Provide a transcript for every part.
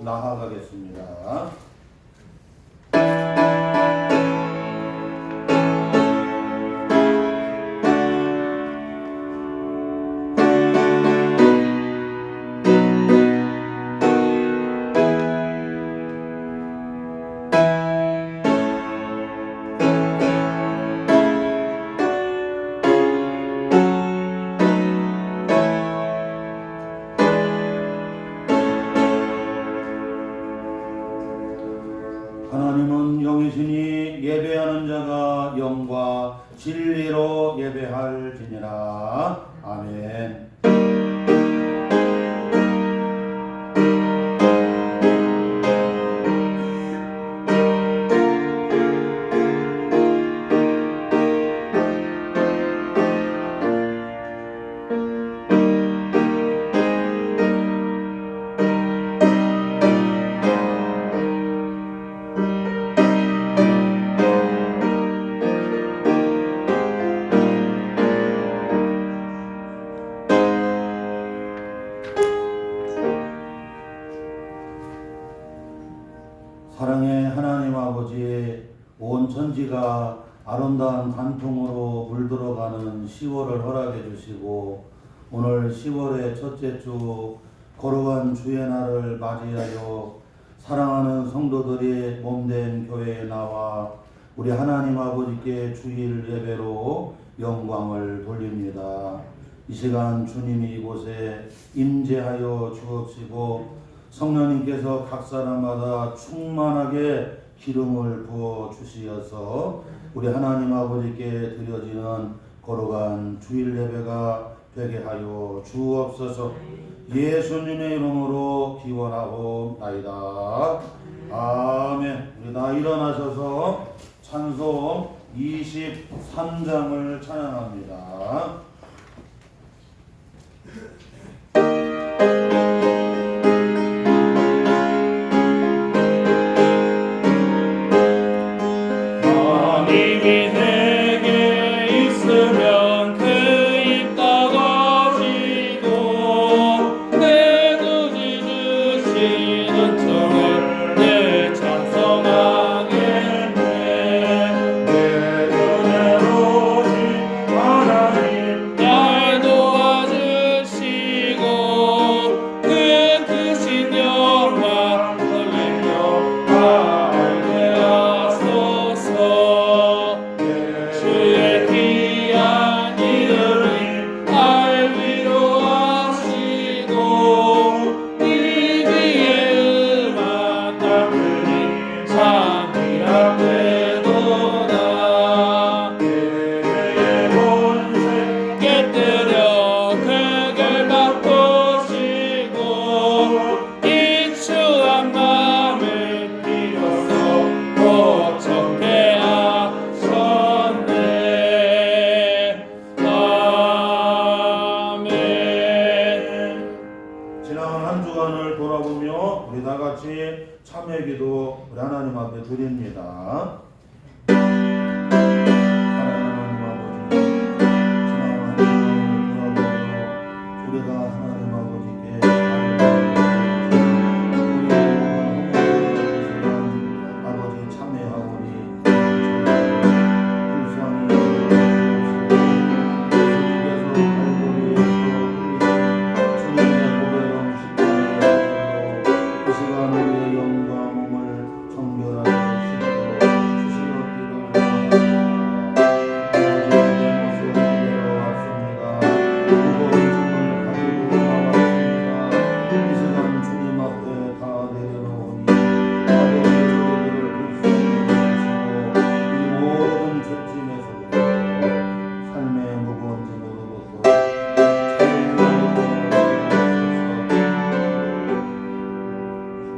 나아가겠습니다. 하나님은 영이시니 예배하는 자가 영과 진리로 예배할지니라. 아멘. 사랑의 하나님 아버지, 온 천지가 아름다운 단풍으로 물들어가는 10월을 허락해 주시고 오늘 10월의 첫째 주 거룩한 주의 날을 맞이하여 사랑하는 성도들이 몸된 교회에 나와 우리 하나님 아버지께 주일 예배로 영광을 돌립니다. 이 시간 주님이 이곳에 임재하여 주옵시고 성령님께서 각 사람마다 충만하게 기름을 부어 주시어서 우리 하나님 아버지께 드려지는 거룩한 주일 예배가 되게 하여 주옵소서. 예수님의 이름으로 기원하옵나이다. 아멘. 우리 다 일어나셔서 찬송 23장을 찬양합니다. 참회기도 우리 하나님 앞에 드립니다.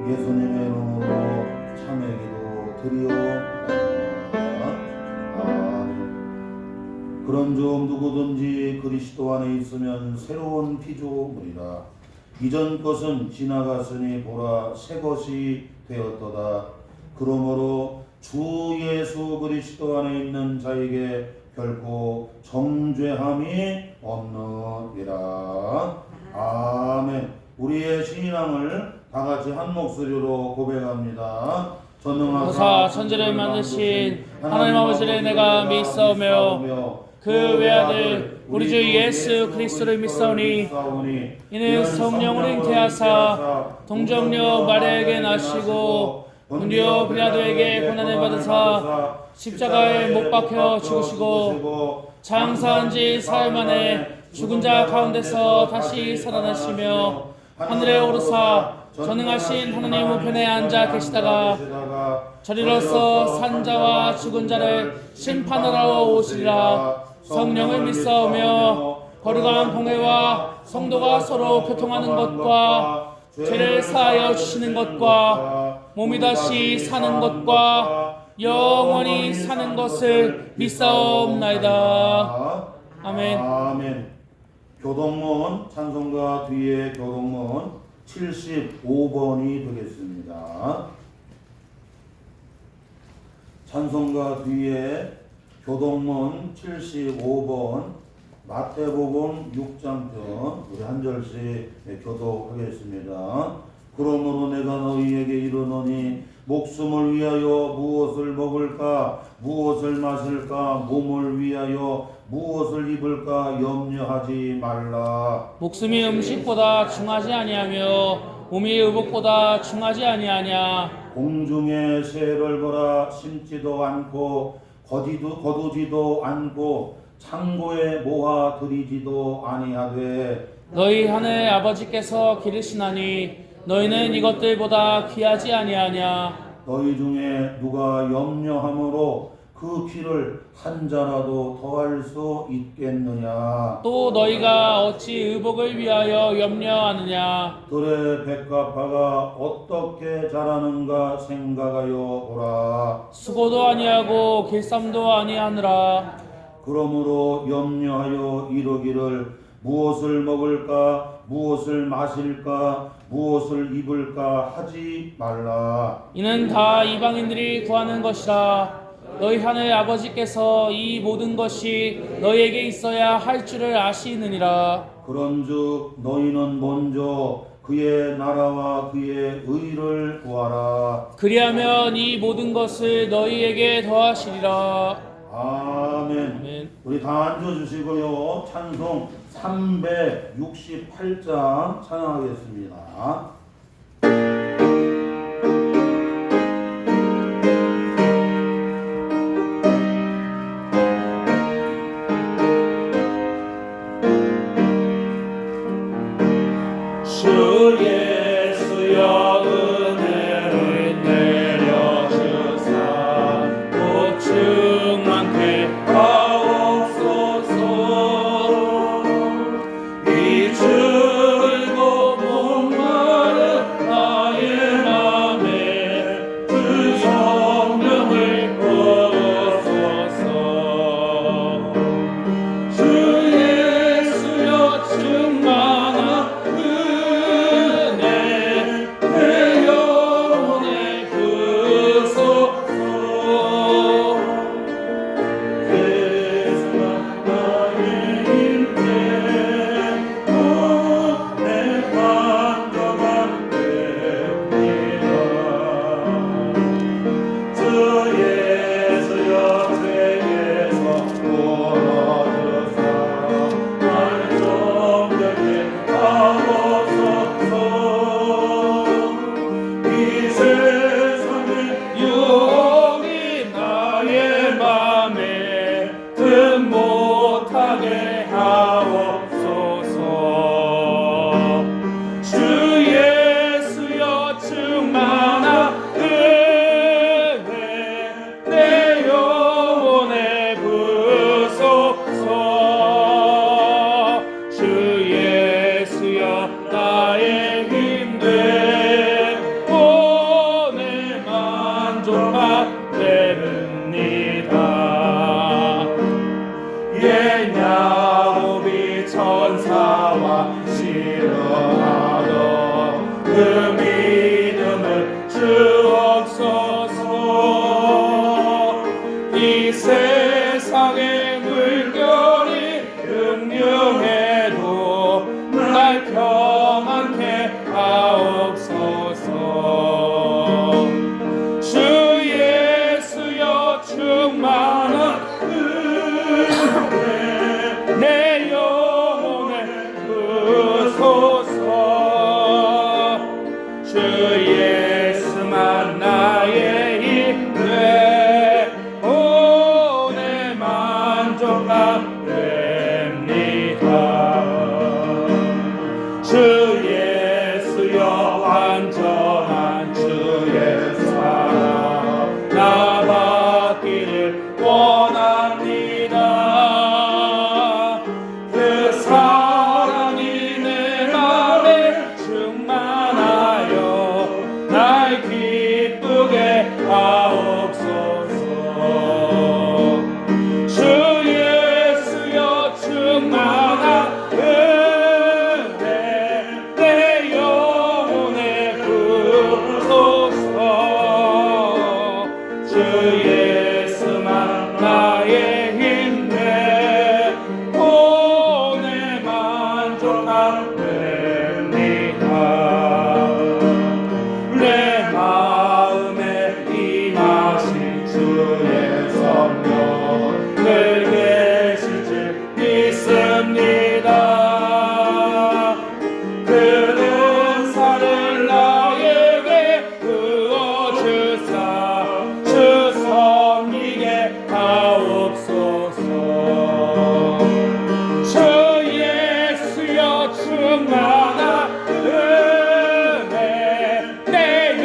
예수님의 이름으로 참회기도 드리옵나이다. 아멘. 그런즉 누구든지 그리스도 안에 있으면 새로운 피조물이라. 이전 것은 지나갔으니 보라 새 것이 되었도다. 그러므로 주 예수 그리스도 안에 있는 자에게 결코 정죄함이 없느니라. 아멘. 우리의 신앙을 다 같이 한 목소리로 고백합니다. 전능하사 천지를 만드신 하나님 아버지를 내가 믿사오며 그 외아들 우리 주 예수 그리스도를 믿사오니 이는 성령으로 잉태하사 동정녀 마리아에게 나시고 본디오 빌라도에게 고난을 받으사 십자가에 못 박혀 죽으시고 장사한 지 사흘 만에 죽은 자 가운데서 다시 살아나시며 하늘에 오르사 전능하신 하나님 우편에 앉아 계시다가 저리로서 산자와 죽은 자를 심판하러 오시리라. 성령을 믿사오며 거룩한 공회와 성도가 서로 교통하는 것과 죄를 사하여 주시는 것과 몸이 다시 사는 것과 영원히 사는 것을 믿사옵나이다. 아멘. 아멘. 교동문 찬송가 뒤에 교동문 75번이 되겠습니다. 찬송가 뒤에 교동문 75번 마태복음 6장편 우리 한 절씩 교독하겠습니다. 그러므로 내가 너희에게 이르노니 목숨을 위하여 무엇을 먹을까 무엇을 마실까 몸을 위하여 무엇을 입을까 염려하지 말라. 목숨이 음식보다 중하지 아니하며 몸이 의복보다 중하지 아니하냐. 공중의 새를 보라. 심지도 않고 거두지도 않고 창고에 모아 들이지도 아니하되 너희 하늘 아버지께서 기르시나니 너희는 이것들보다 귀하지 아니하냐. 너희 중에 누가 염려함으로 그 귀를 한 자라도 더할 수 있겠느냐. 또 너희가 어찌 의복을 위하여 염려하느냐. 들의 백합화가 어떻게 자라는가 생각하여 보라. 수고도 아니하고 길쌈도 아니하느라. 그러므로 염려하여 이르기를 무엇을 먹을까 무엇을 마실까 무엇을 입을까 하지 말라. 이는 다 이방인들이 구하는 것이라. 너희 하늘 아버지께서 이 모든 것이 너희에게 있어야 할 줄을 아시느니라. 그런즉 너희는 먼저 그의 나라와 그의 의를 구하라. 그리하면 이 모든 것을 너희에게 더하시리라. 아멘. 아멘. 우리 다 앉아주시고요. 찬송 368장 찬양하겠습니다. 주 예수여 은혜를 내려주사 보충만게 하옵소서. 이 즐거운 말 주 예수만 나의 힘돼 오늘 만족합니다. 주 예수여 완전한 주의 사랑 나 받기를 원합니다. 그 사랑이 내 맘에 충만하여 날 기쁘게 하옵소서. 주 예수여 충만한 은혜 내 영혼에 부소서. 주 예수만 나의 힘내 오늘 만족합니다. 내 마음에 임하신 주의 성령 늘 계실 줄 믿습니다. 그는 살을 나에게 부어주사 주 섬기게 하옵소서. 주 예수여 충만한 은혜 내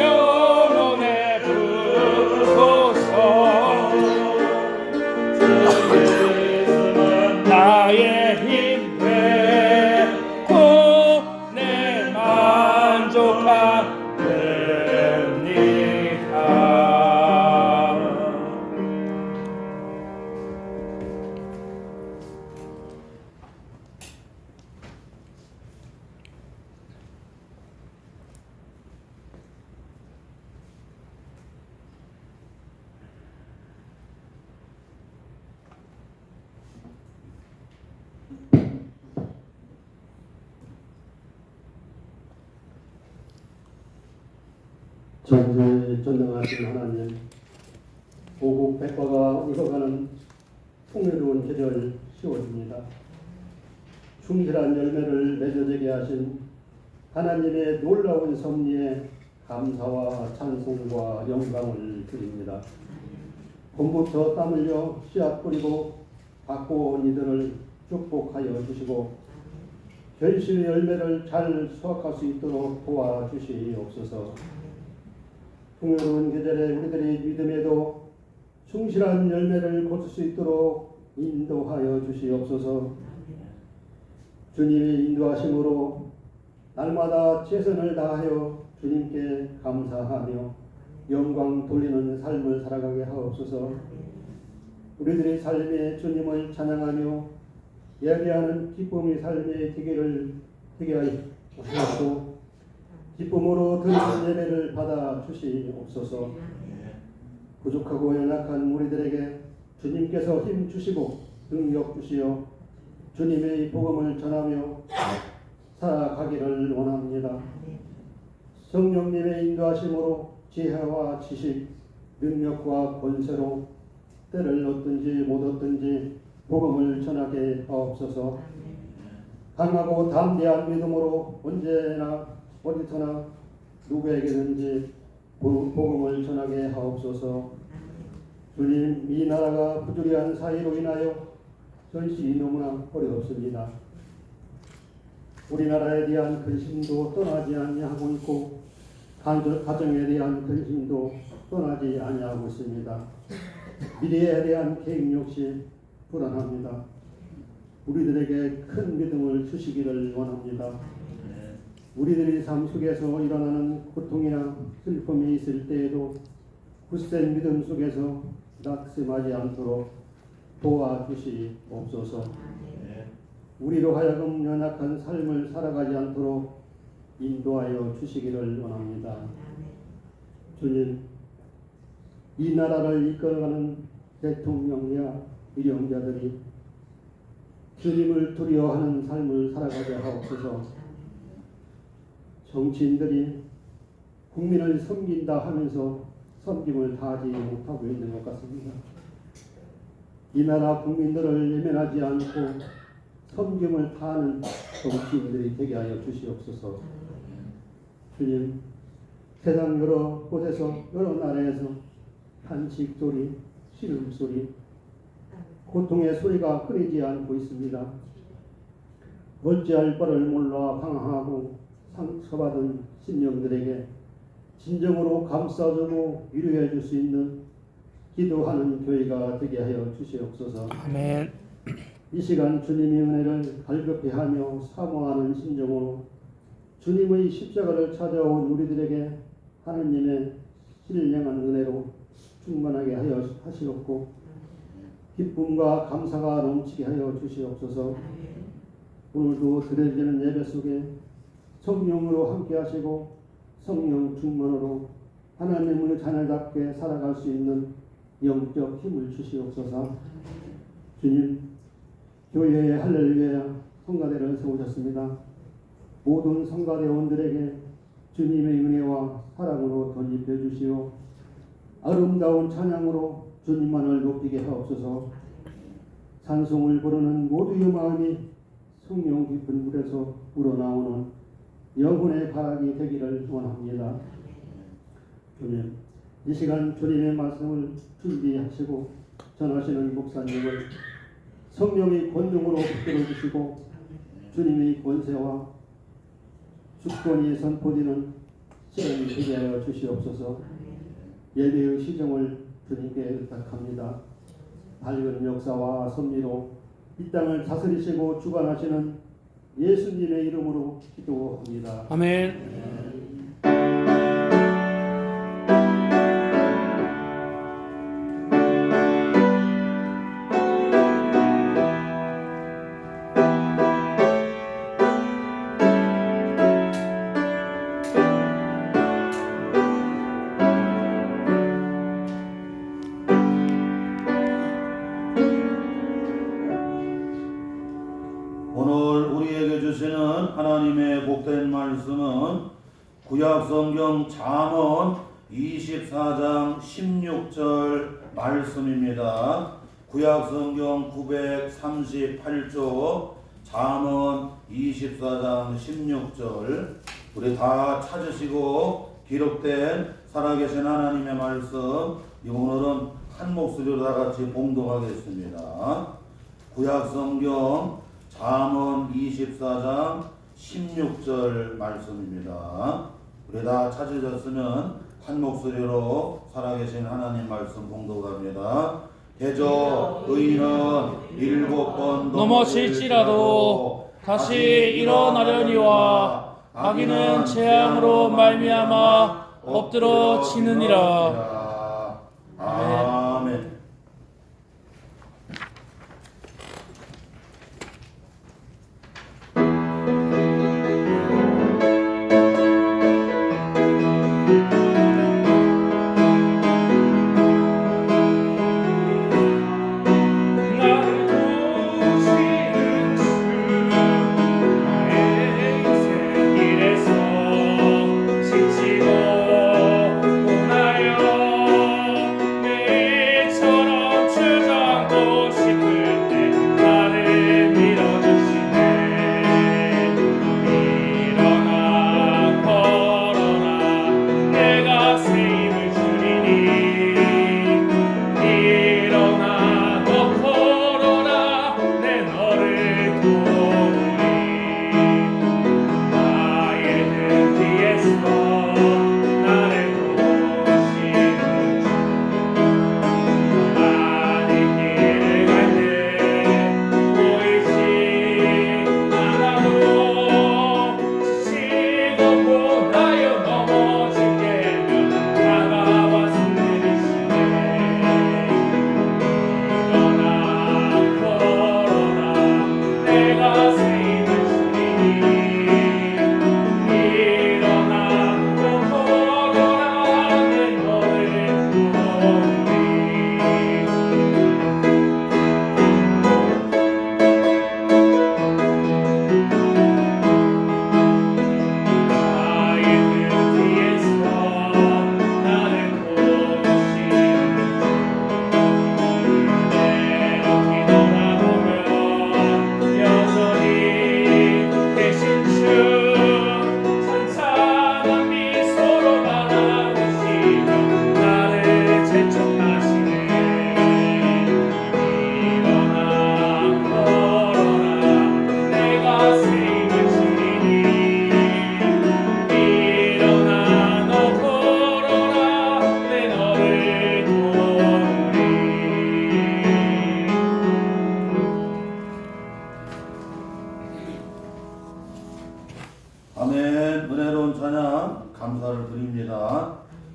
영혼에 부소서. 주 예수는 나의 힘내 오늘 만족합니다. 전능하신 하나님, 오국 백과가 익어가는 풍요로운 계절 10월입니다. 충실한 열매를 맺어지게 하신 하나님의 놀라운 섭리에 감사와 찬송과 영광을 드립니다. 봄부터 땀 흘려 씨앗 뿌리고 받고 온 이들을 축복하여 주시고 결실의 열매를 잘 수확할 수 있도록 도와주시옵소서. 풍요로운 계절에 우리들의 믿음에도 충실한 열매를 거둘 수 있도록 인도하여 주시옵소서. 주님의 인도하심으로 날마다 최선을 다하여 주님께 감사하며 영광 돌리는 삶을 살아가게 하옵소서. 우리들의 삶에 주님을 찬양하며 예배하는 기쁨의 삶에 되게 하옵소서. 기쁨으로 드리는 예배를 받아 주시옵소서. 부족하고 연약한 우리들에게 주님께서 힘 주시고 능력 주시어 주님의 복음을 전하며 살아가기를 원합니다. 성령님의 인도하심으로 지혜와 지식, 능력과 권세로 때를 얻든지 못 얻든지 복음을 전하게 하옵소서. 강하고 담대한 믿음으로 언제나 어디서나 누구에게든지 복음을 전하게 하옵소서. 주님, 이 나라가 부조리한 사회로 인하여 전시 너무나 어렵습니다. 우리나라에 대한 근심도 떠나지 아니하고 있고 가정에 대한 근심도 떠나지 아니하고 있습니다. 미래에 대한 계획 역시 불안합니다. 우리들에게 큰 믿음을 주시기를 원합니다. 우리들의 삶 속에서 일어나는 고통이나 슬픔이 있을 때에도 굳센 믿음 속에서 낙심하지 않도록 도와주시옵소서. 우리로 하여금 연약한 삶을 살아가지 않도록 인도하여 주시기를 원합니다. 주님, 이 나라를 이끌어가는 대통령이야 위령자들이 주님을 두려워하는 삶을 살아가게 하옵소서. 정치인들이 국민을 섬긴다 하면서 섬김을 다하지 못하고 있는 것 같습니다. 이 나라 국민들을 예면하지 않고 섬김을 다하는 정치인들이 되게 하여 주시옵소서. 주님, 세상 여러 곳에서 여러 나라에서 탄식 소리, 신음 소리, 고통의 소리가 끊이지 않고 있습니다. 어찌할 바를 몰라 방황하고 상처받은 심령들에게 진정으로 감싸주고 위로해 줄 수 있는 기도하는 교회가 되게 하여 주시옵소서. 아멘. 이 시간 주님의 은혜를 갈급히 하며 사모하는 심정으로 주님의 십자가를 찾아온 우리들에게 하나님의 신령한 은혜로 충만하게 하여 하시옵고 기쁨과 감사가 넘치게 하여 주시옵소서. 오늘도 드려지는 예배 속에 성령으로 함께 하시고 성령 충만으로 하나님의 자녀답게 살아갈 수 있는 영적 힘을 주시옵소서. 주님, 교회에 할렐루야 성가대를 세우셨습니다. 모든 성가대원들에게 주님의 은혜와 사랑으로 덧입혀 주시오. 아름다운 찬양으로 주님만을 높이게 하옵소서. 찬송을 부르는 모두의 마음이 성령 깊은 물에서 우러나오는 영혼의 바람이 되기를 원합니다. 주님, 이 시간 주님의 말씀을 준비하시고 전하시는 목사님을 성령의 권능으로 붙들어 주시고 주님의 권세와 주권이 선포되는 시간이 되게 하여 주시옵소서. 예배의 시정을 주님께 의탁합니다. 밝은 역사와 섭리로 이 땅을 다스리시고 주관하시는 예수님의 이름으로 기도합니다. 아멘. 오늘 우리에게 주시는 하나님의 복된 말씀은 구약성경 잠언 24장 16절 말씀입니다. 구약성경 938조 잠언 24장 16절 우리 다 찾으시고 기록된 살아계신 하나님의 말씀 오늘은 한 목소리로 다 같이 봉독하겠습니다. 구약성경 잠언 24장 16절 말씀입니다. 우리 다 찾으셨으면 한 목소리로 살아계신 하나님 말씀 봉독합니다. 대저 의인은 7번 넘어질지라도 다시 일어나려니와 악인은 재앙으로 말미암아 엎드러지느니라. 아멘.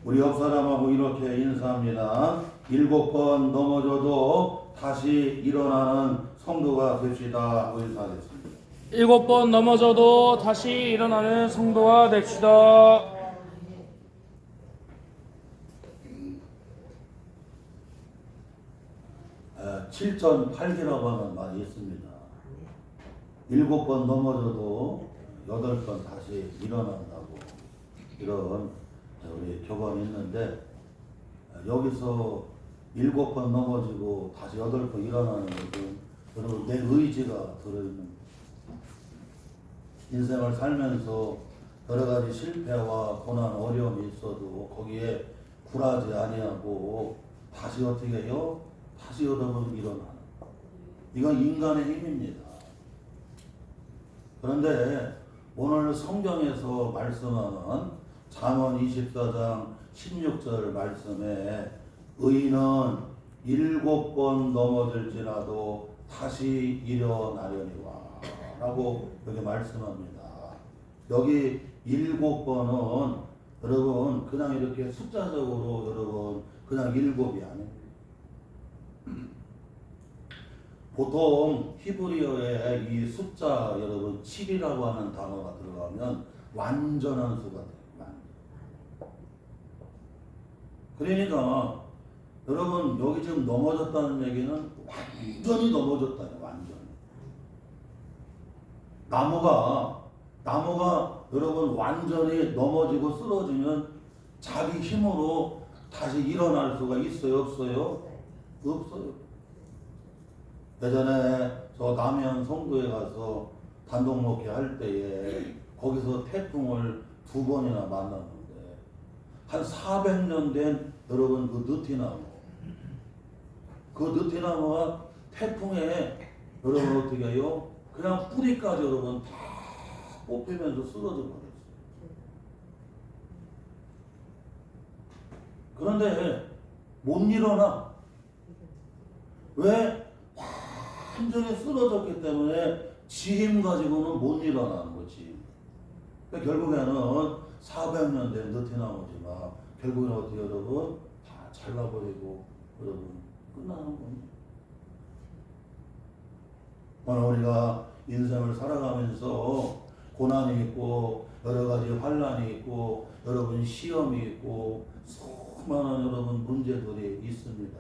우리 옆 사람하고 이렇게 인사합니다. 7번 넘어져도 다시 일어나는 성도가 됩시다. 인사하겠습니다. 7번 넘어져도 다시 일어나는 성도가 됩시다. 7008기라고 하는 말이 있습니다. 7번 넘어져도 8번 다시 일어난다고 이런 우리 교관이 있는데, 여기서 7번 넘어지고 다시 8번 일어나는 것은 여러분 내 의지가 들어있는, 인생을 살면서 여러 가지 실패와 고난 어려움이 있어도 거기에 굴하지 아니하고 다시 어떻게 해요? 다시 여러분 일어나는, 이건 인간의 힘입니다. 그런데 오늘 성경에서 말씀하는 잠언 24장 16절 말씀에 의인은 7번 넘어질지라도 다시 일어나려니와 라고 여기 말씀합니다. 여기 7번은 여러분 그냥 이렇게 숫자적으로 여러분 그냥 7이 아닙니다. 보통 히브리어에 이 숫자 여러분 7이라고 하는 단어가 들어가면 완전한 수가 돼요. 그러니까 여러분 여기 지금 넘어졌다는 얘기는 완전히 넘어졌다요. 완전히. 나무가 여러분 완전히 넘어지고 쓰러지면 자기 힘으로 다시 일어날 수가 있어요? 없어요? 없어요. 예전에 저 남해안 송도에 가서 단독 목회 할 때에 거기서 태풍을 2번이나 만났는데 한 400년 된 여러분 그 느티나무, 그 느티나무가 태풍에 여러분 어떻게 해요? 그냥 뿌리까지 여러분 다 뽑히면서 쓰러져 버렸어요. 그런데 못 일어나. 왜? 완전히 쓰러졌기 때문에 지 힘 가지고는 못 일어나는 거지. 그러니까 결국에는 400년 된 느티나무지만 결국에는 어떻게 여러분 다 잘라버리고 여러분 끝나는 겁니다. 오늘 우리가 인생을 살아가면서 고난이 있고 여러 가지 환난이 있고 여러분 시험이 있고 수많은 여러분 문제들이 있습니다.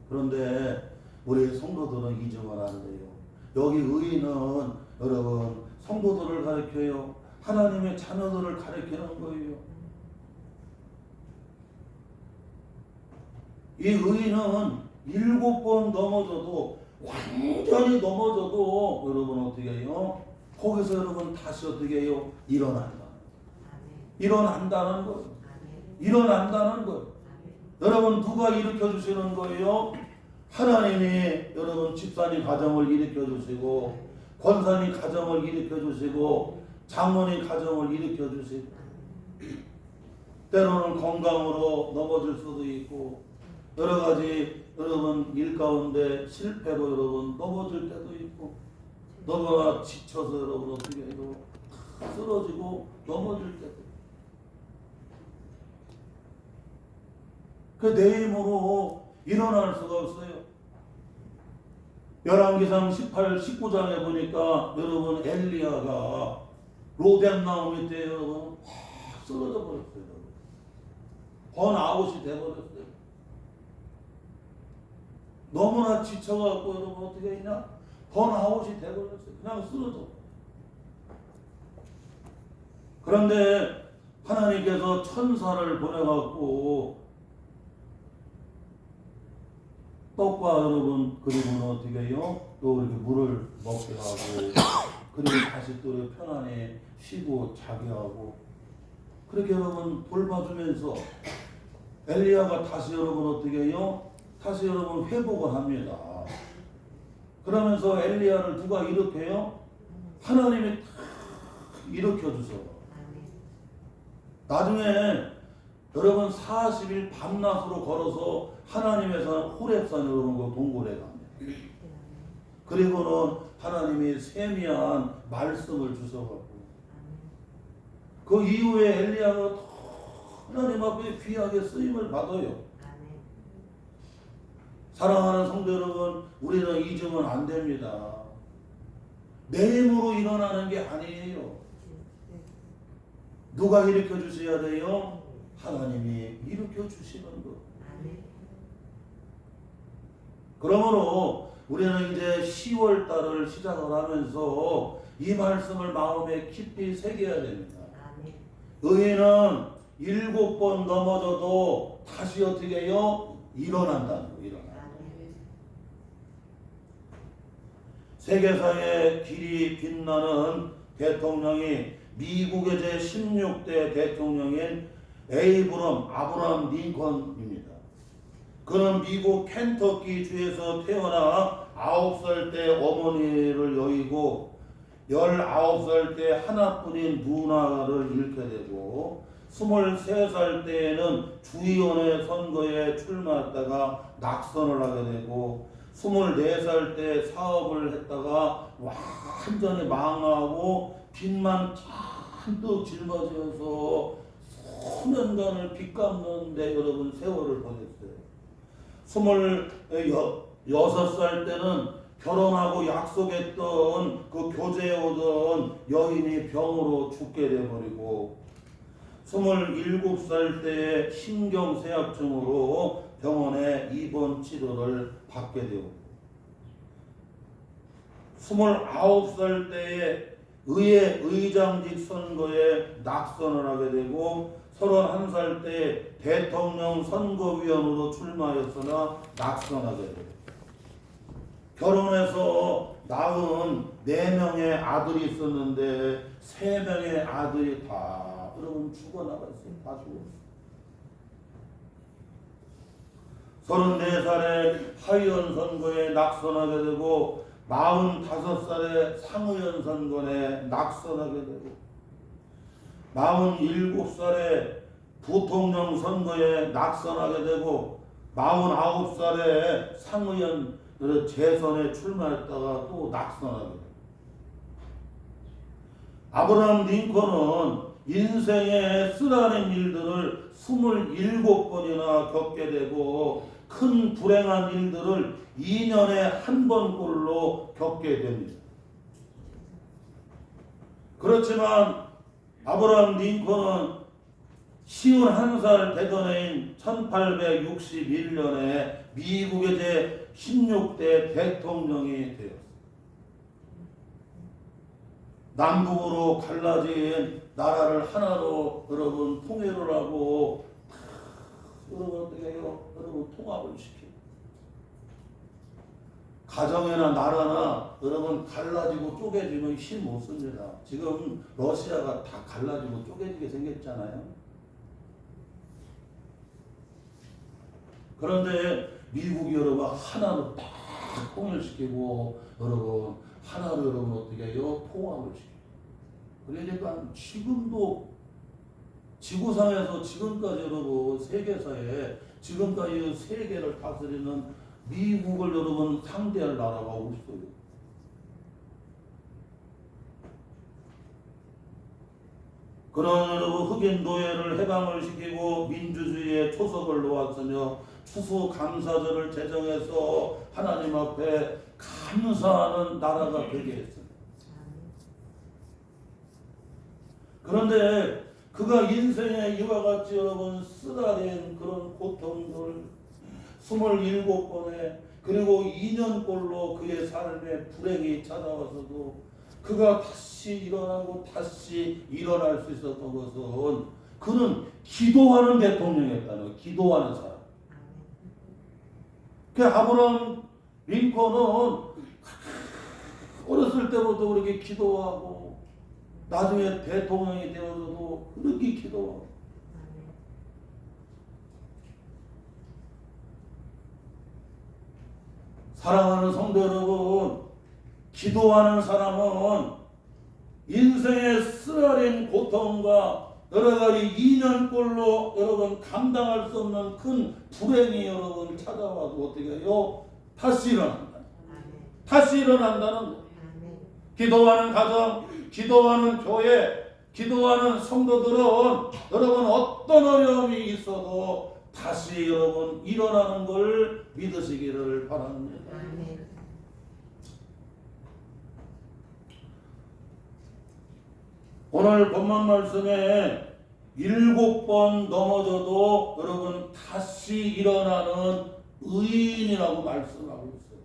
그런데 우리 성도들은 잊으면 안 돼요. 여기 의인은 여러분 성도들을 가르쳐요. 하나님의 자녀들을 가르치는 거예요. 이 의인은 7번 넘어져도 완전히 넘어져도 여러분 어떻게 해요? 거기서 여러분 다시 어떻게 해요? 일어난다는 거예요. 일어난다는 거예요. 여러분 누가 일으켜 주시는 거예요? 하나님이 여러분 집사님 가정을 일으켜 주시고 권사님 가정을 일으켜 주시고 장모님 가정을 일으켜 주시고 때로는 건강으로 넘어질 수도 있고 여러 가지 여러분 일 가운데 실패로 여러분 넘어질 때도 있고 너무나 지쳐서 여러분 어떻게 해도 쓰러지고 넘어질 때도 그 내 힘으로 일어날 수가 없어요. 열왕기상 18, 19장에 보니까 여러분 엘리야가 로뎀나무 밑에 여러분 확 쓰러져 버렸어요. 번아웃이 돼버렸어요. 너무나 지쳐갖고 여러분 어떻게 했냐? 번아웃이 돼버렸어요. 그냥 쓰러져. 그런데 하나님께서 천사를 보내갖고 떡과 여러분 그리고는 어떻게 해요? 또 이렇게 물을 먹게 하고 그리고 다시 또 편안히 쉬고 자게 하고 그렇게 여러분 돌봐주면서 엘리야가 다시 여러분 어떻게 해요? 다시 여러분 회복을 합니다. 그러면서 엘리야를 누가 일으켜요? 하나님이 일으켜 주셔. 나중에 여러분 40일 밤낮으로 걸어서 하나님의 산 호렙산 여러분 그 동굴에 갑니다. 그리고는 하나님이 세미한 말씀을 주셔갖고 그 이후에 엘리야가 하나님 앞에 귀하게 쓰임을 받아요. 사랑하는 성도 여러분, 우리는 잊으면 안 됩니다. 내 힘으로 일어나는 게 아니에요. 누가 일으켜 주셔야 돼요? 하나님이 일으켜 주시는 것. 그러므로 우리는 이제 10월 달을 시작을 하면서 이 말씀을 마음에 깊이 새겨야 됩니다. 의인은 7번 넘어져도 다시 어떻게 해요? 일어난다는 거, 일어난다. 세계사의 길이 빛나는 대통령이 미국의 제16대 대통령인 아브라함 링컨입니다. 그는 미국 켄터키 주에서 태어나 9살 때 어머니를 여의고 19살 때 하나뿐인 누나를 잃게 되고 23살 때에는 주의원의 선거에 출마했다가 낙선을 하게 되고 24살 때 사업을 했다가 완전히 망하고 빚만 잔뜩 짊어지면서 수년간을 빚 갚는데 여러분 세월을 보냈어요. 26살 때는 결혼하고 약속했던 그 교제오던 여인이 병으로 죽게 돼버리고 27살 때 신경쇠약증으로 병원에 입원 치료를 받게 되고 29살 때에 의회 의장직 선거에 낙선을 하게 되고 31살 때 대통령 선거위원으로 출마했으나 낙선하게 되고 결혼해서 낳은 4명의 아들이 있었는데 3명의 아들이 다 여러분 죽어나갔어요. 다 죽었어요. 34살에 하의원 선거에 낙선하게 되고 45살에 상의원 선거에 낙선하게 되고 47살에 부통령 선거에 낙선하게 되고 49살에 상의원 재선에 출마했다가 또 낙선하게 되고 아브라함 링컨은 인생의 쓰라린 일들을 27번이나 겪게 되고 큰 불행한 일들을 2년에 한 번꼴로 겪게 됩니다. 그렇지만 아브라함 링컨은 51살 되던 해인 1861년에 미국의 제16대 대통령이 되었습니다. 남북으로 갈라진 나라를 하나로 여러분 통일을 하고 여러분 어떻게 해요? 여러분 통합을 시키고 가정이나 나라나 여러분 갈라지고 쪼개지면 힘 못 씁니다. 지금 러시아가 다 갈라지고 쪼개지게 생겼잖아요. 그런데 미국이 여러분 하나로 딱 통일시키고 여러분 하나로 여러분 어떻게 해요? 통합을 시키고 그러니까 지금도 지구상에서 지금까지 여러분 세계사에 지금까지 세계를 다스리는 미국을 여러분 상대할 나라가 없어요. 그런 여러분 흑인 노예를 해방을 시키고 민주주의의 초석을 놓았으며 추수감사절을 제정해서 하나님 앞에 감사하는 나라가 되게 했습니다. 그런데 그가 인생에 이와 같이 여러분 쓰라린 그런 고통들 27번에 그리고 2년꼴로 그의 삶에 불행이 찾아와서도 그가 다시 일어나고 다시 일어날 수 있었던 것은 그는 기도하는 대통령이었다는 거예요. 기도하는 사람. 그 아브라함 링컨은 어렸을 때부터 그렇게 기도하고 나중에 대통령이 되어서도 그렇게 기도하고 사랑하는 성도 여러분, 기도하는 사람은 인생의 쓰라린 고통과 여러 가지 2년꼴로 여러분 감당할 수 없는 큰 불행이 여러분 찾아와도 어떻게 해요? 다시 일어난다. 다시 일어난다는 거. 기도하는 가정, 기도하는 교회, 기도하는 성도들은 여러분 어떤 어려움이 있어도 다시 여러분 일어나는 걸 믿으시기를 바랍니다. 아멘. 오늘 본문 말씀에 7번 넘어져도 여러분 다시 일어나는 의인이라고 말씀하고 있어요.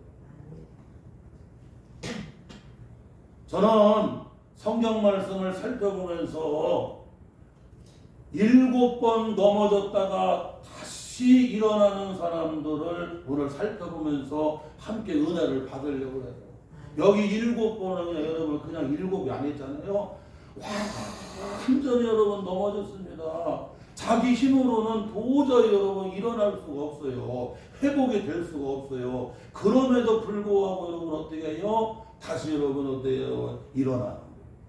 저는 성경 말씀을 살펴보면서 7번 넘어졌다가 다시 일어나는 사람들을 오늘 살펴보면서 함께 은혜를 받으려고 해요. 여기 7번은 여러분 그냥 7이 아니잖아요. 완전히 여러분 넘어졌습니다. 자기 힘으로는 도저히 여러분 일어날 수가 없어요. 회복이 될 수가 없어요. 그럼에도 불구하고 여러분 어떻게 해요? 다시 여러분 어때요? 일어나.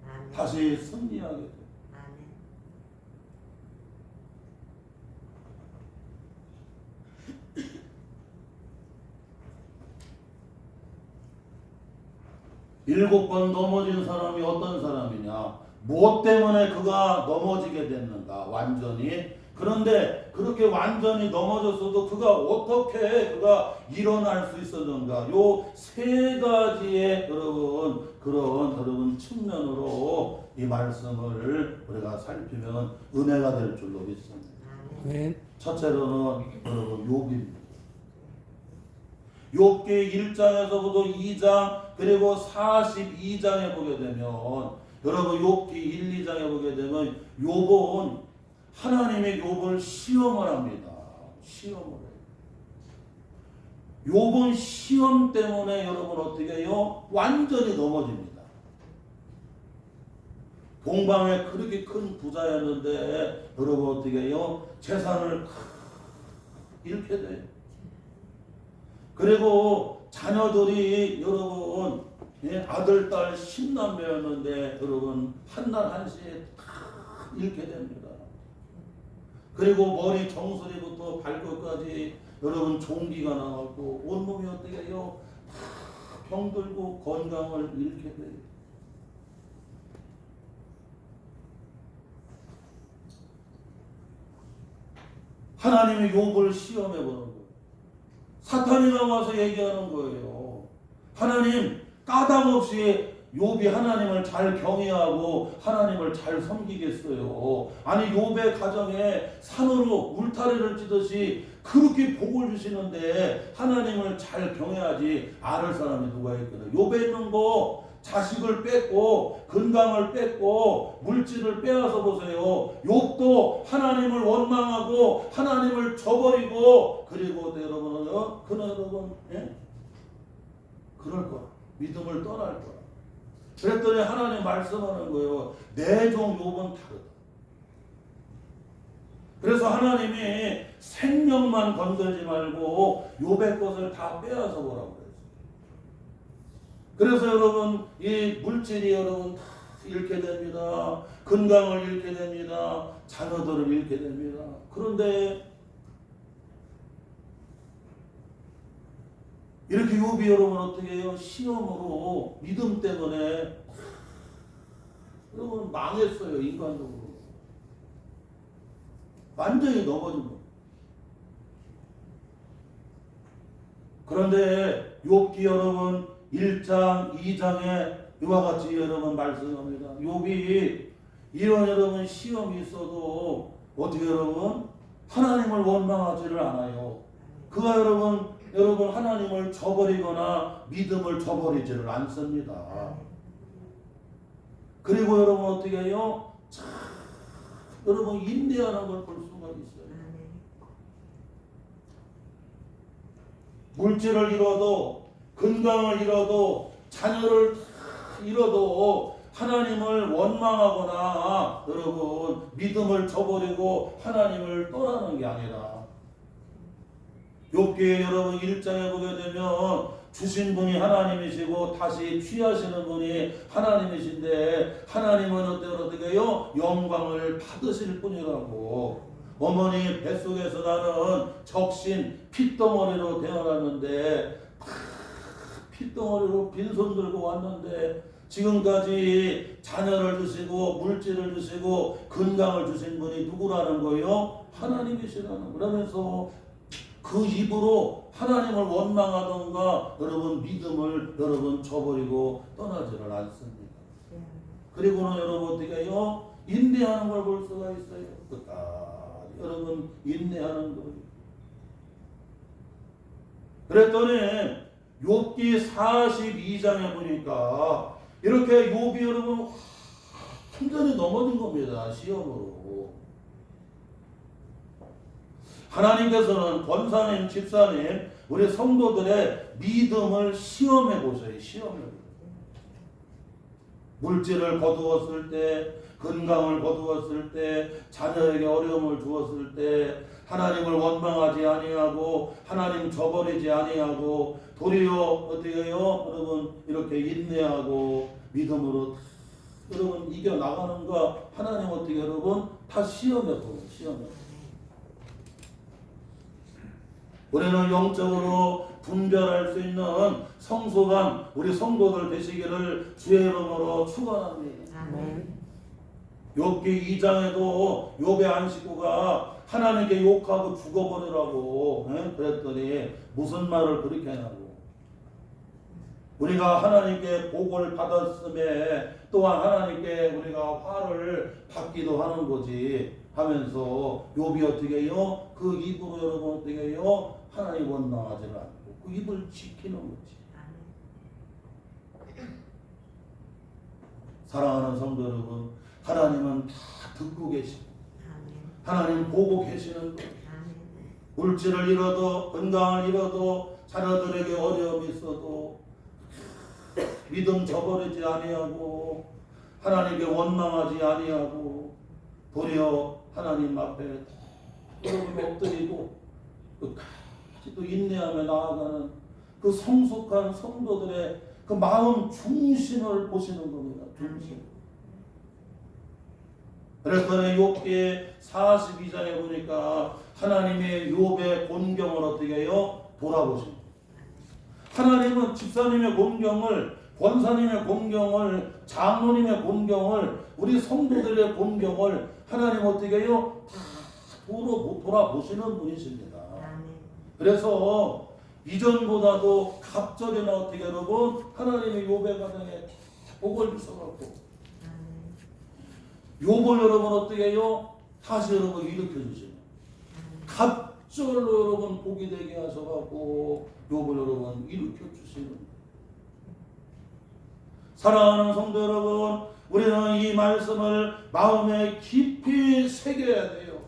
아멘. 다시 승리하게 돼요. 아멘. 일곱 번 넘어진 사람이 어떤 사람이냐? 무엇 때문에 그가 넘어지게 됐는가? 완전히. 그런데 그렇게 완전히 넘어졌어도 그가 어떻게 그가 일어날 수 있었는가? 요 세 가지의 여러분 그런 여러분 측면으로 이 말씀을 우리가 살피면 은혜가 될 줄로 믿습니다. 아멘. 첫째로는 여러분 욥입니다. 욥기 1장에서부터 2장 그리고 42장에 보게 되면 여러분 욥기 1, 2장에 보게 되면 욥은 하나님의 욥을 시험을 합니다. 시험을 해요. 욥은 시험 때문에 여러분 어떻게 해요? 완전히 넘어집니다. 동방에 그렇게 큰 부자였는데 여러분 어떻게 해요? 재산을 잃게 돼요. 그리고 자녀들이 여러분 아들, 딸 10남매였는데 여러분 한날 한시에 다 잃게 됩니다. 그리고 머리 정수리부터 발끝까지 여러분 종기가 나왔고 온몸이 어떻게 해요? 다 병들고 건강을 잃게 돼요. 하나님이 욥을 시험해 보는 거예요. 사탄이 나와서 얘기하는 거예요. 하나님 까닭 없이 욥이 하나님을 잘 경외하고 하나님을 잘 섬기겠어요. 아니 욥의 가정에 산으로 울타리를 치듯이 그렇게 복을 주시는데 하나님을 잘 경외하지 않을 사람이 누가 있거든요. 욥에 있는 거 자식을 뺏고 건강을 뺏고 물질을 빼앗아 보세요. 욥도 하나님을 원망하고 하나님을 저버리고 그리고 여러분 그는 여러분 그럴 거야. 믿음을 떠날 거야. 그랬더니 하나님 말씀하는 거예요. 내 종 욥은 다르다. 그래서 하나님이 생명만 건들지 말고 욥의 것을 다 빼앗아 보라고 그랬어요. 그래서 여러분 이 물질이 여러분 다 잃게 됩니다. 건강을 잃게 됩니다. 자녀들을 잃게 됩니다. 그런데 이렇게 욥이 여러분 어떻게 해요? 시험으로 믿음 때문에 여러분 망했어요. 인간적으로. 완전히 넘어진 거예요. 그런데 욥기 여러분 1장 2장에 이와 같이 여러분 말씀합니다. 욥이 이런 여러분 시험이 있어도 어떻게 여러분 하나님을 원망하지를 않아요. 그가 여러분 하나님을 저버리거나 믿음을 저버리지를 않습니다. 그리고 여러분 어떻게 해요? 참 여러분 인내하는 걸 볼 수가 있어요. 물질을 잃어도 건강을 잃어도 자녀를 잃어도 하나님을 원망하거나 여러분 믿음을 저버리고 하나님을 떠나는 게 아니라 욥기 여러분 1장에 보게 되면 주신 분이 하나님이시고 다시 취하시는 분이 하나님이신데 하나님은 어떻게 해요? 영광을 받으실 뿐이라고. 어머니 뱃속에서 나는 적신 핏덩어리로 태어났는데 핏덩어리로 빈손 들고 왔는데 지금까지 자녀를 주시고 물질을 주시고 건강을 주신 분이 누구라는 거예요? 하나님이시라는. 그러면서 그 입으로 하나님을 원망하던가 여러분 믿음을 여러분 저버리고 떠나지를 않습니다. 그리고는 여러분 어떻게 해요? 인내하는 걸 볼 수가 있어요. 끝까지 여러분 인내하는 거예요. 그랬더니 욥기 42장에 보니까 이렇게 욥이 여러분 완전히 넘어진 겁니다. 시험으로. 하나님께서는 권사님, 집사님, 우리 성도들의 믿음을 시험해 보세요. 시험해 보세요. 물질을 거두었을 때, 건강을 거두었을 때, 자녀에게 어려움을 주었을 때 하나님을 원망하지 아니하고 하나님 저버리지 아니하고 도리어 어떻게 해요? 여러분 이렇게 인내하고 믿음으로 여러분 이겨나가는 거 하나님 어떻게 여러분 다 시험해 보세요. 시험해 보세요. 우리는 영적으로 분별할 수 있는 성소감 우리 성도들 되시기를 주의 이름으로 축원합니다. 아멘. 욥기 2장에도 욥의 한 식구가 하나님께 욕하고 죽어버리라고 그랬더니 무슨 말을 그렇게 하냐고. 우리가 하나님께 복을 받았음에 또한 하나님께 우리가 화를 받기도 하는 거지 하면서 욥이 어떻게 해요? 그 입으로 여러분 어떻게 해요? 하나님 원망하지는 않고 그 입을 지키는 거지. 사랑하는 성도 여러분, 하나님은 다 듣고 계시고 하나님 보고 계시는 거예요. 물질을 잃어도 건강을 잃어도 자녀들에게 어려움이 있어도 믿음 저버리지 아니하고 하나님께 원망하지 아니하고 도리어 하나님 앞에 여러분 엎드리고 끝까지 또 인내하며 나아가는 그 성숙한 성도들의 그 마음 중심을 보시는 겁니다. 중심. 그랬더니 욥기 42장에 보니까 하나님의 욥의 곤경을 어떻게 해요? 돌아보십니다. 하나님은 집사님의 곤경을, 권사님의 곤경을, 장로님의 곤경을, 우리 성도들의 곤경을 하나님 어떻게 해요? 다 돌아보시는 분이십니다. 그래서 이전보다도 갑절이나 어떻게 여러분 하나님의 욥의 가정에 복을 주셔갖고 욥을 여러분 어떻게 해요? 다시 여러분 일으켜 주시는 갑절로 여러분 복이 되게 하셔갖고 욥을 여러분 일으켜 주시는. 사랑하는 성도 여러분, 우리는 이 말씀을 마음에 깊이 새겨야 돼요.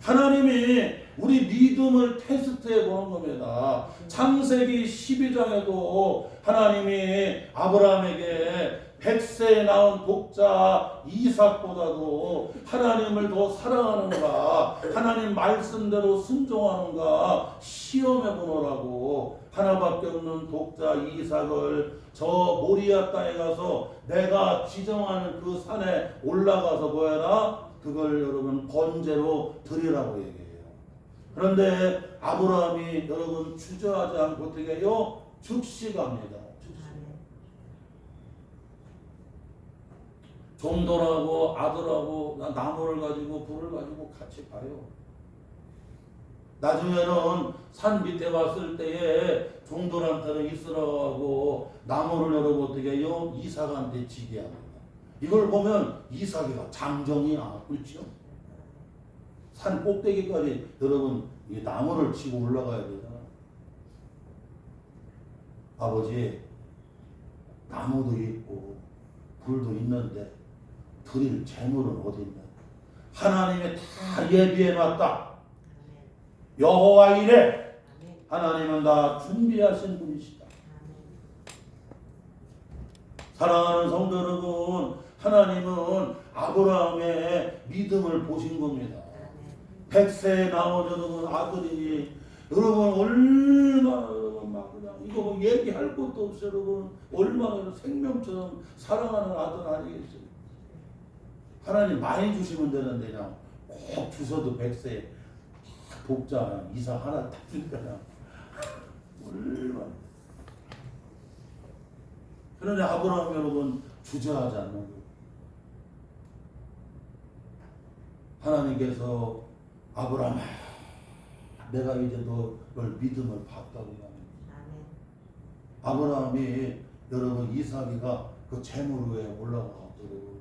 하나님이 우리 믿음을 테스트해 보는 겁니다. 창세기 12장에도 하나님이 아브라함에게 100세에 낳은 독자 이삭보다도 하나님을 더 사랑하는가, 하나님 말씀대로 순종하는가 시험해 보노라고 하나밖에 없는 독자 이삭을 저 모리아 땅에 가서 내가 지정하는 그 산에 올라가서 뭐해라? 그걸 여러분 번제로 드리라고 얘기해요. 그런데 아브라함이 여러분 주저하지 않고 어떻게 해요? 즉시갑니다. 종돌하고 아들하고 나무를 가지고 불을 가지고 같이 가요. 나중에는 산 밑에 왔을 때에 종돌한테는 이스라엘하고 나무를 여러분 어떻게 해요? 이삭한테 지게 합니다. 이걸 보면 이삭이가 장정이야. 그렇죠? 산 꼭대기까지 여러분 이 나무를 치고 올라가야 되잖아. 아버지, 나무도 있고 불도 있는데 드릴 재물은 어디 있나? 하나님이 다 예비해 놨다. 여호와 이래. 하나님은 다 준비하신 분이시다. 사랑하는 성도 여러분, 하나님은 아브라함의 믿음을 보신 겁니다. 100세에 나온 여러분 아들이 여러분 얼마나 여러분 막 그냥 이거 뭐 얘기할 것도 없이 여러분 얼마나 생명처럼 사랑하는 아들 아니겠어요? 하나님 많이 주시면 되는데 그냥 꼭 주셔도 100세 독자 이삭 하나 딱 주니까 그냥 얼마나. 그런데 아브라함 여러분 주저하지 않는 거예요. 하나님께서 아브라함아 내가 이제 너를 믿음을 봤다고 하는 아브라함이 여러분 이삭이가 그 재물 위에 올라가고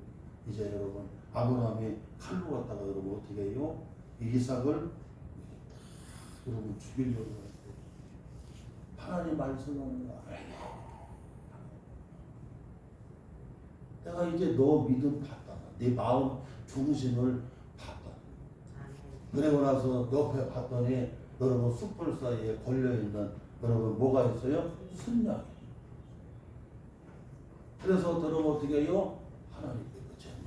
이제 여러분 아브라함이 칼로 갔다가 여러분 어떻게 해요? 이삭을 여러분 죽이려고 했어요. 하나님 말씀하는 거야. 내가 이제 너 믿음 봤다. 네 마음 중심을 봤다. 그리고 나서 옆에 봤더니 여러분 숯불 사이에 걸려있는 여러분 뭐가 있어요? 순양이. 그래서 여러분 어떻게 해요? 하나님께 그 재물을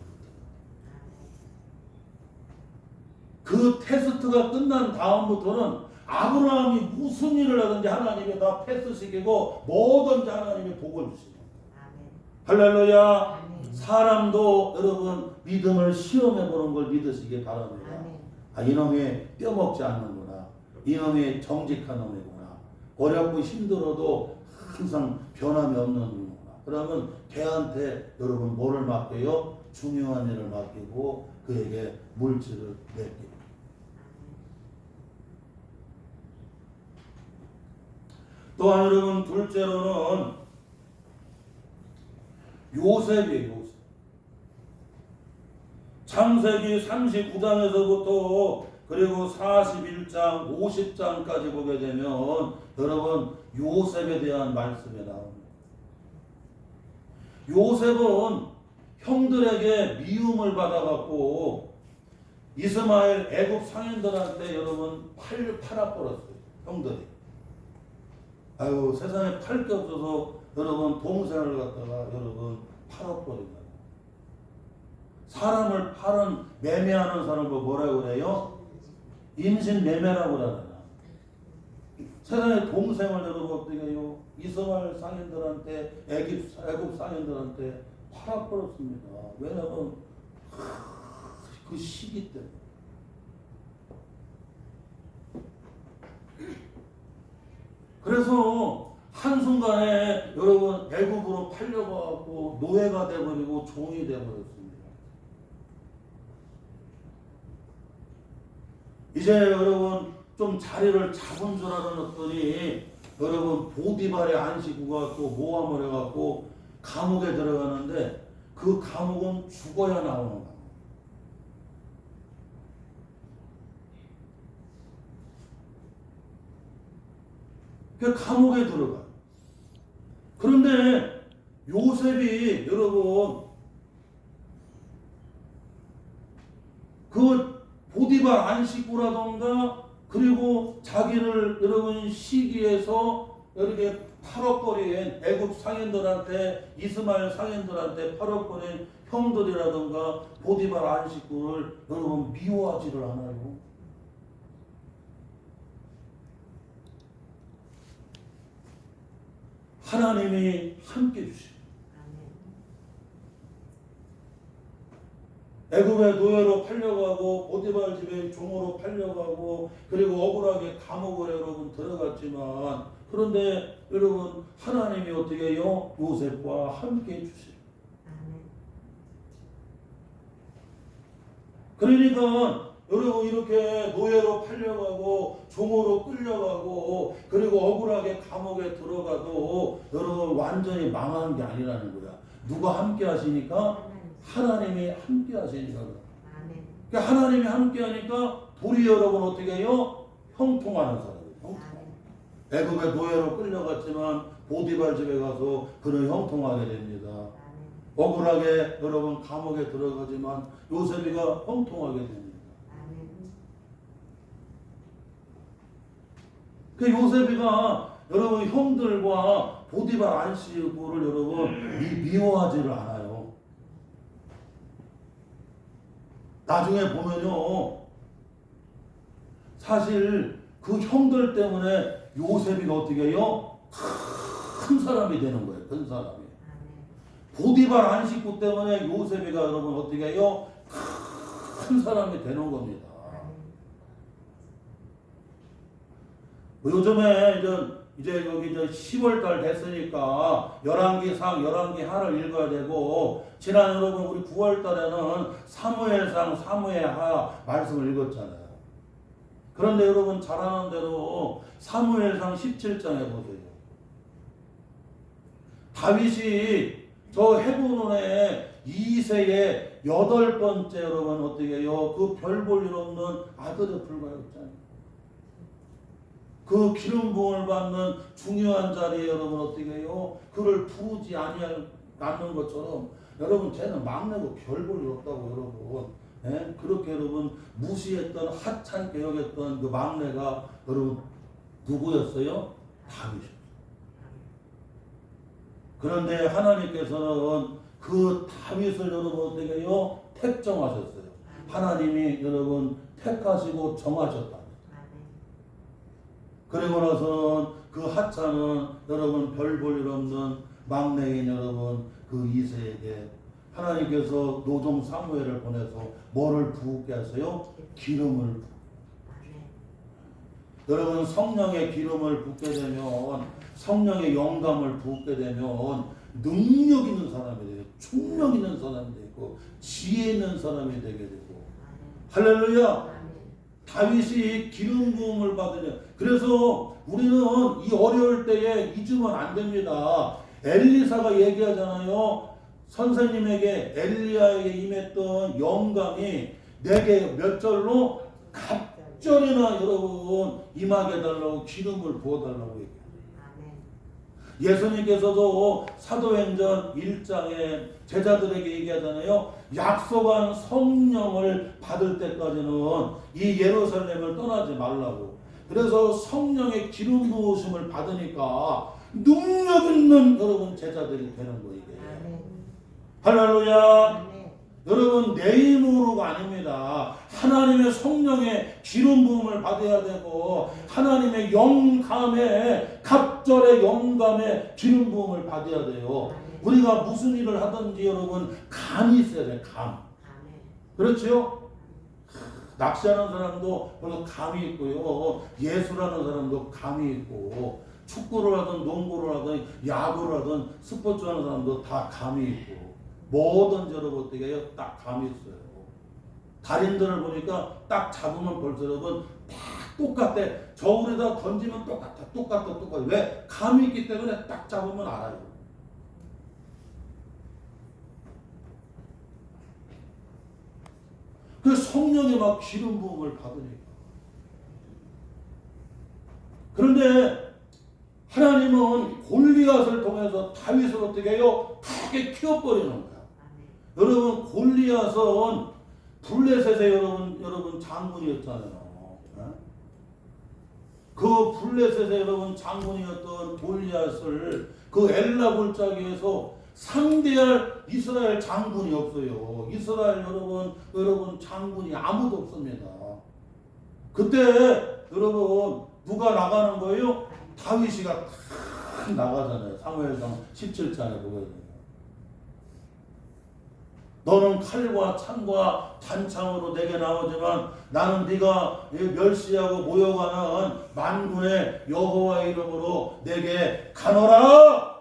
드려요. 그 테스트가 끝난 다음부터는 아브라함이 무슨 일을 하든지 하나님이 다 패스시키고 뭐든지 하나님이 복을 주십니다. 할렐루야. 사람도 여러분 믿음을 시험해 보는 걸 믿으시기 바랍니다. 아, 이놈이 뼈먹지 않는구나. 이놈이 정직한 놈이구나. 어렵고 힘들어도 항상 변함이 없는 놈이구나. 그러면 걔한테 여러분 뭐를 맡겨요? 중요한 일을 맡기고 그에게 물질을 맡기고. 또한 여러분 둘째로는 요셉이에요. 요셉. 창세기 39장에서부터 그리고 41장, 50장까지 보게 되면 여러분 요셉에 대한 말씀이 나옵니다. 요셉은 형들에게 미움을 받아갖고 이스마엘 애굽 상인들한테 여러분 팔아버렸어요. 형들이. 아유 세상에 팔 게 없어서 여러분 동생을 갖다가 여러분 팔아버린다. 사람을 파는 매매하는 사람을 뭐라고 그래요? 임신 매매라고 그러잖아. 세상에 동생을 여러분 어떻게 해요? 이스마엘 상인들한테 애굽 상인들한테 팔아버렸습니다. 왜냐하면 그 시기 때문에. 그래서 한순간에 여러분 애굽으로 팔려가고 노예가 돼버리고 종이 돼버렸습니다. 이제 여러분 좀 자리를 잡은 줄 알았더니 여러분 보디발의 안식구가 또 모함을 해갖고 감옥에 들어가는데 그 감옥은 죽어야 나오는 감옥. 그 감옥에 들어가. 그런데 요셉이 여러분 그 보디발 안식구라던가 그리고 자기를 여러분 시기에서 이렇게 팔아버린 애굽 상인들한테 이스마엘 상인들한테 팔아버린 형들이라던가 보디발 안식구를 여러분 미워하지를 않아요. 하나님이 함께 주시고 애굽의 노예로 팔려가고 보디발 집에 종으로 팔려가고 그리고 억울하게 감옥을 여러분 들어갔지만 그런데 여러분 하나님이 어떻게 해요? 요셉과 함께 주시고 그러니까 여러분 이렇게 노예로 팔려가고 종으로 끌려가고 그리고 억울하게 감옥에 들어가도 여러분 완전히 망한 게 아니라는 거야. 누가 함께 하시니까? 하나님이 함께 하시니까. 그러니까 하나님이 함께 하니까 둘이 여러분 어떻게 해요? 형통하는 사람이에요. 애굽의 노예로 끌려갔지만 보디발 집에 가서 그는 형통하게 됩니다. 억울하게 여러분 감옥에 들어가지만 요셉이가 형통하게 됩니다. 그 요셉이가 여러분 형들과 보디발 안식구를 여러분 미워하지를 않아요. 나중에 보면요, 사실 그 형들 때문에 요셉이가 어떻게 해요? 큰 사람이 되는 거예요. 큰 사람이. 보디발 안식구 때문에 요셉이가 여러분 어떻게 해요? 큰 사람이 되는 겁니다. 요즘에 이제 이제 여기 10월달 됐으니까 열왕기상, 열왕기하를 읽어야 되고, 지난 여러분 우리 9월달에는 사무엘상, 사무엘하 말씀을 읽었잖아요. 그런데 여러분 잘 아는 대로 사무엘상 17장에 보세요. 다윗이 저 헤브론의 2세의 8번째 여러분 어떻게 해요? 그 별 볼 일 없는 아들에 불과했잖아요. 그 기름 부음을 받는 중요한 자리에 여러분 어떻게 해요? 그를 부르지 않는 것처럼 여러분 쟤는 막내고 별 볼 일 없다고 여러분. 예? 그렇게 여러분 무시했던 하찮게 여겼던 그 막내가 여러분 누구였어요? 다윗이었어요. 그런데 하나님께서는 그 다윗을 여러분 어떻게 해요? 택정하셨어요. 하나님이 여러분 택하시고 정하셨다. 그리고 나서는 그 하찮은 여러분 별 볼 일 없는 막내인 여러분 그 이세에게 하나님께서 노종 사무엘을 보내서 뭐를 부게 하세요? 기름을 붓게. 여러분 성령의 기름을 붓게 되면, 성령의 영감을 붓게 되면 능력 있는 사람이 되고, 총력 있는 사람이 되고, 지혜 있는 사람이 되게 되고. 할렐루야. 다윗이 기름 부음을 받으려. 그래서 우리는 이 어려울 때에 잊으면 안 됩니다. 엘리사가 얘기하잖아요. 선생님에게 엘리야에게 임했던 영감이 내게 몇 절로 갑절이나 여러분 임하게 해달라고 기름을 부어달라고 얘기해요. 예수님께서도 사도행전 1장에 제자들에게 얘기하잖아요. 약속한 성령을 받을 때까지는 이 예루살렘을 떠나지 말라고. 그래서 성령의 기름 부으심을 받으니까 능력 있는 여러분 제자들이 되는 거예요. 할렐루야. 여러분 내 힘으로가 아닙니다. 하나님의 성령의 기름 부음을 받아야 되고, 하나님의 영감의 갑절의 영감의 기름 부음을 받아야 돼요. 우리가 무슨 일을 하든지 여러분 감이 있어야 돼요. 감. 그렇죠? 낚시하는 사람도 물론 감이 있고요. 예술하는 사람도 감이 있고, 축구를 하든 농구를 하든 야구를 하든 스포츠 하는 사람도 다 감이 있고, 뭐든지 여러분 어떻게 해요? 딱 감이 있어요. 달인들을 보니까 딱 잡으면 벌써 여러분 딱 똑같아. 저울에다 던지면 똑같아. 왜? 감이 있기 때문에 딱 잡으면 알아요. 그 성령의 막 기름 부음을 받으니까. 그런데 하나님은 골리앗을 통해서 다윗을 어떻게 해요? 크게 키워버리는 거야. 여러분 골리앗은 블레셋의 여러분 장군이었잖아요. 그 블레셋의 여러분 장군이었던 골리앗을 그 엘라 골짜기에서 상대할 이스라엘 장군이 없어요. 이스라엘 여러분 장군이 아무도 없습니다. 그때 여러분 누가 나가는 거예요? 다윗이가 탁 나가잖아요. 사무엘상 17장에 보거든요. 너는 칼과 창과 단창으로 내게 나오지만 나는 네가 멸시하고 모욕하는 만군의 여호와의 이름으로 내게 가노라.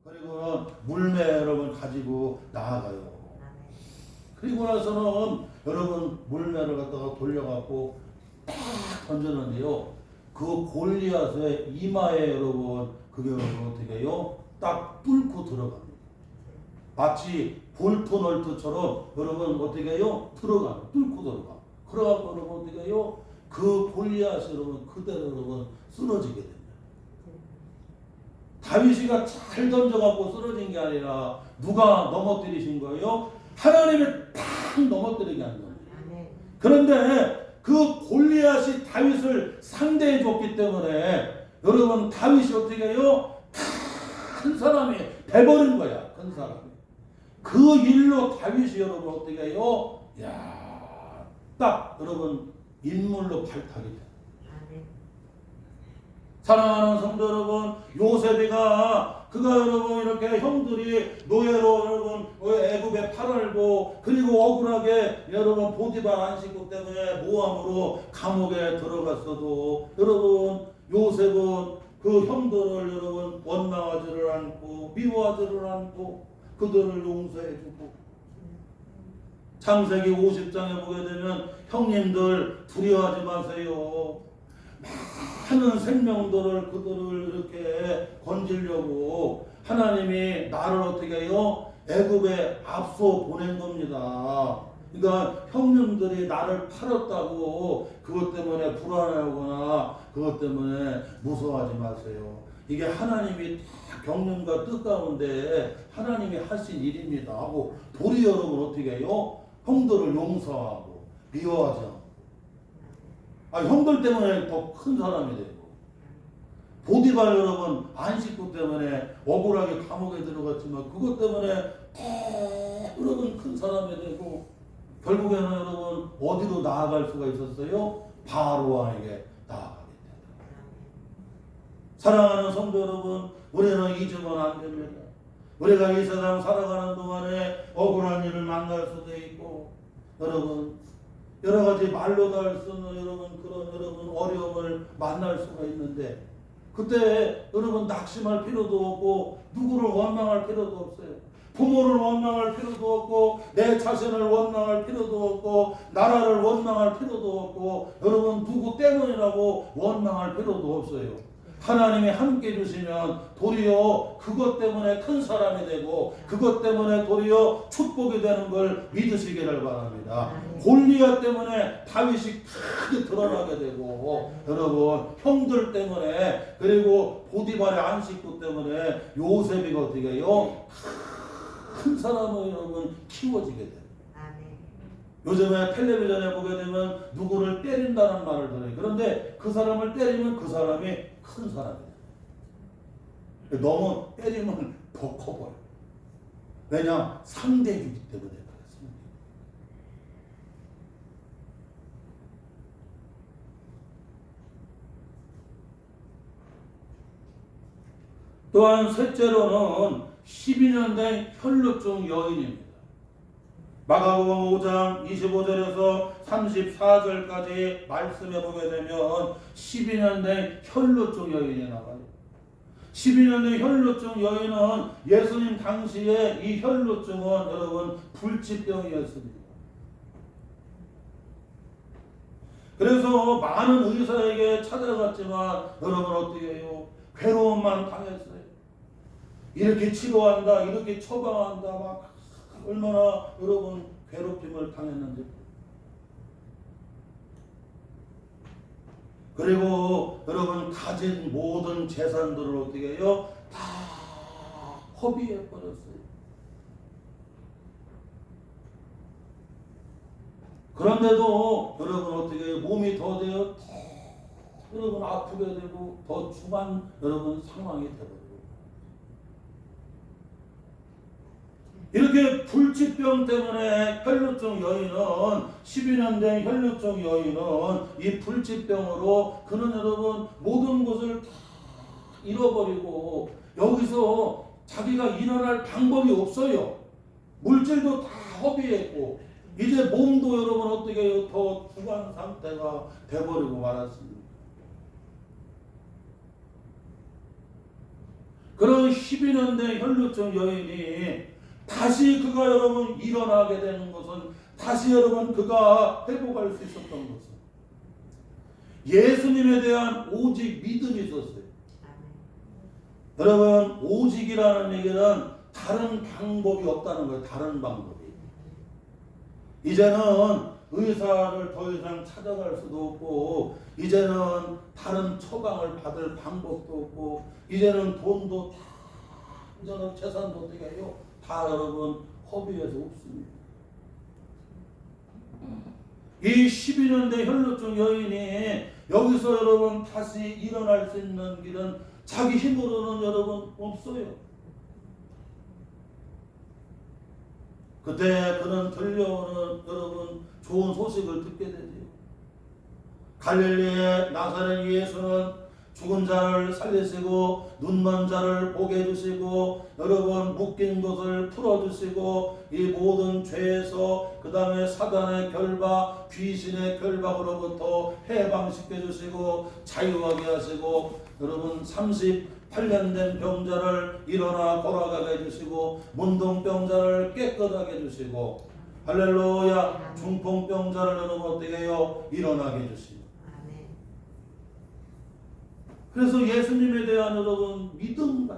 그리고는 물매 여러분 가지고 나아가요. 그리고 나서는 여러분 물매를 갖다가 돌려갖고 딱 던졌는데요. 그 골리앗의 이마에 여러분 그게 여러분 어떻게 해요? 딱 뚫고 들어갑니다. 마치 볼트널트처럼 여러분 어떻게 해요? 뚫고 들어가. 그래갖고 여러분 어떻게 해요? 그 골리앗이 여러분 그대로 여러분 쓰러지게 됩니다. 다윗이가 잘 던져갖고 쓰러진 게 아니라 누가 넘어뜨리신 거예요? 하나님이 탁 넘어뜨리게 한 겁니다. 그런데 그 골리앗이 다윗을 상대해 줬기 때문에 여러분 다윗이 어떻게 해요? 큰 사람이 돼버린 거야. 큰 사람이. 그 일로 다윗이 여러분 어떻게 해요? 야, 딱 여러분 인물로 발탁이 돼. 사랑하는 성도 여러분, 요셉이가 그가 여러분 이렇게 형들이 노예로 여러분 애굽에 팔알고 그리고 억울하게 여러분 보디발 안 식구 때문에 모함으로 감옥에 들어갔어도 여러분 요셉은 그 형들을 여러분 원망하지를 않고 미워하지를 않고 그들을 용서해주고, 창세기 50장에 보게 되면 형님들 두려워하지 마세요. 많은 생명들을 그들을 이렇게 건지려고 하나님이 나를 어떻게 해요? 애굽에 앞서 보낸 겁니다. 그러니까 형님들이 나를 팔았다고 그것 때문에 불안해하거나 그것 때문에 무서워하지 마세요. 이게 하나님이 다 경륜과 뜻 가운데 하나님이 하신 일입니다 하고 도리어 여러분 어떻게 해요? 형들을 용서하고 미워하지 않고, 형들 때문에 더 큰 사람이 되고, 보디발 여러분 안식구 때문에 억울하게 감옥에 들어갔지만 그것 때문에 여러분 큰 사람이 되고, 결국에는 여러분 어디로 나아갈 수가 있었어요? 바로 왕에게 나아가게 되더라고요. 사랑하는 성도 여러분, 우리는 잊으면 안 됩니다. 우리가 이 세상 살아가는 동안에 억울한 일을 만날 수도 있고, 여러분 여러 가지 말로도 할 수 없는 여러분 그런 여러분 어려움을 만날 수가 있는데, 그때 여러분 낙심할 필요도 없고 누구를 원망할 필요도 없어요. 부모를 원망할 필요도 없고 내 자신을 원망할 필요도 없고 나라를 원망할 필요도 없고 여러분 누구 때문이라고 원망할 필요도 없어요. 하나님이 함께 주시면 도리어 그것 때문에 큰 사람이 되고 그것 때문에 도리어 축복이 되는 걸 믿으시기를 바랍니다. 골리앗 때문에 다윗이 크게 드러나게 되고, 여러분 형들 때문에 그리고 보디발의 안식구 때문에 요셉이 어떻게 해요? 큰 사람을 여러분 키워지게 돼요. 요즘에 텔레비전에 보게 되면 누구를 때린다는 말을 들어요. 그런데 그 사람을 때리면 그 사람이 큰 사람이 돼요. 너무 때리면 더 커버려요. 왜냐? 상대이기 때문에 그렇습니다. 또한 셋째로는 12년 된 혈루증 여인입니다. 마가복음 5장 25절에서 34절까지 말씀해 보게 되면 12년 된 혈루증 여인이 나와요. 12년 된 혈루증 여인은 예수님 당시에 이 혈루증은 여러분 불치병이었습니다. 그래서 많은 의사에게 찾아갔지만 여러분 어떻게 해요? 괴로움만 당했어요. 이렇게 치료한다, 이렇게 처방한다, 막 얼마나 여러분 괴롭힘을 당했는지. 그리고 여러분 가진 모든 재산들을 어떻게 해요? 다 허비해 버렸어요. 그런데도 여러분 어떻게 해요? 몸이 더 돼요? 여러분 아프게 되고 더 중한 여러분 상황이 되버려요. 이렇게 불치병 때문에 혈루증 여인은 12년 된 혈루증 여인은 이 불치병으로 그는 여러분 모든 것을 다 잃어버리고 여기서 자기가 일어날 방법이 없어요. 물질도 다 허비했고 이제 몸도 여러분 어떻게 해요? 더 중한 상태가 돼버리고 말았습니다. 그런 12년 된 혈루증 여인이 다시 그가 여러분 일어나게 되는 것은, 다시 여러분 그가 회복할 수 있었던 것은 예수님에 대한 오직 믿음이 있었어요. 여러분 오직이라는 얘기는 다른 방법이 없다는 거예요. 다른 방법이. 이제는 의사를 더 이상 찾아갈 수도 없고 이제는 다른 처방을 받을 방법도 없고 이제는 돈도 다 이제는 재산도 어떻게 해요? 다 여러분 허비해서 없습니다. 이 12년 된 혈루증 여인이 여기서 여러분 다시 일어날 수 있는 길은 자기 힘으로는 여러분 없어요. 그때 그는 들려오는 여러분 좋은 소식을 듣게 되죠. 갈릴리의 나사렛 예수는 죽은 자를 살리시고 눈먼 자를 보게 해주시고 여러분 묶인 것을 풀어주시고 이 모든 죄에서 그 다음에 사단의 결박 귀신의 결박으로부터 해방시켜 주시고 자유하게 하시고 여러분 38년 된 병자를 일어나 걸어가게 해주시고 문둥병자를 깨끗하게 해주시고 할렐루야 중풍병자를 여러분 어떻게 해요? 일어나게 해주시고 그래서 예수님에 대한 여러분 믿음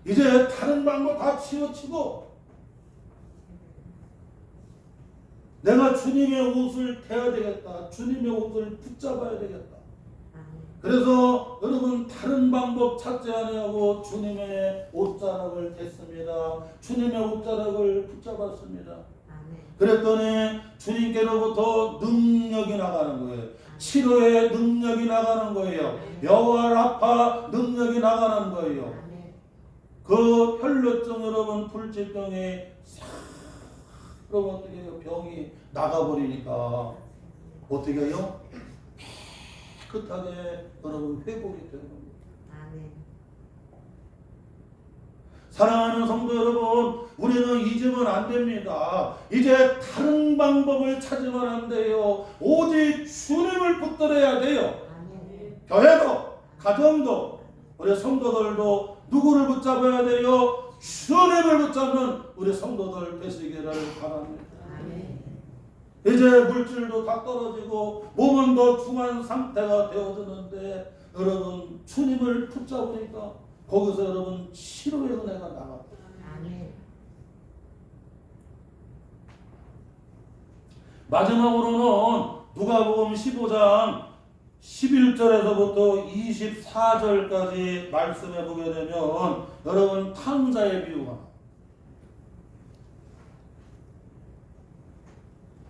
이제 다른 방법 다 치우치고 내가 주님의 옷을 대야 되겠다. 주님의 옷을 붙잡아야 되겠다. 그래서 여러분 다른 방법 찾지 아니하고 주님의 옷자락을 댔습니다. 주님의 옷자락을 붙잡았습니다. 그랬더니 주님께로부터 능력이 나가는 거예요. 치료의 능력이 나가는 거예요. 여호와 라파 능력이 나가는 거예요. 그 혈루증 여러분 불치병이 싹 그럼 어떻게 해요? 병이 나가버리니까 어떻게 해요? 깨끗하게 여러분 회복이 되는 겁니다. 사랑하는 성도 여러분, 우리는 잊으면 안 됩니다. 이제 다른 방법을 찾으면 안 돼요. 오직 주님을 붙들어야 돼요. 교회도, 가정도, 우리 성도들도 누구를 붙잡아야 돼요? 주님을 붙잡는 우리 성도들 되시기를 바랍니다. 이제 물질도 다 떨어지고 몸은 더 중한 상태가 되어지는데 여러분 주님을 붙잡으니까 거기서 여러분 치료의 은혜가 나갑니다. 마지막으로는 누가복음 15장 11절에서부터 24절까지 말씀해 보게 되면 여러분 탕자의 비유가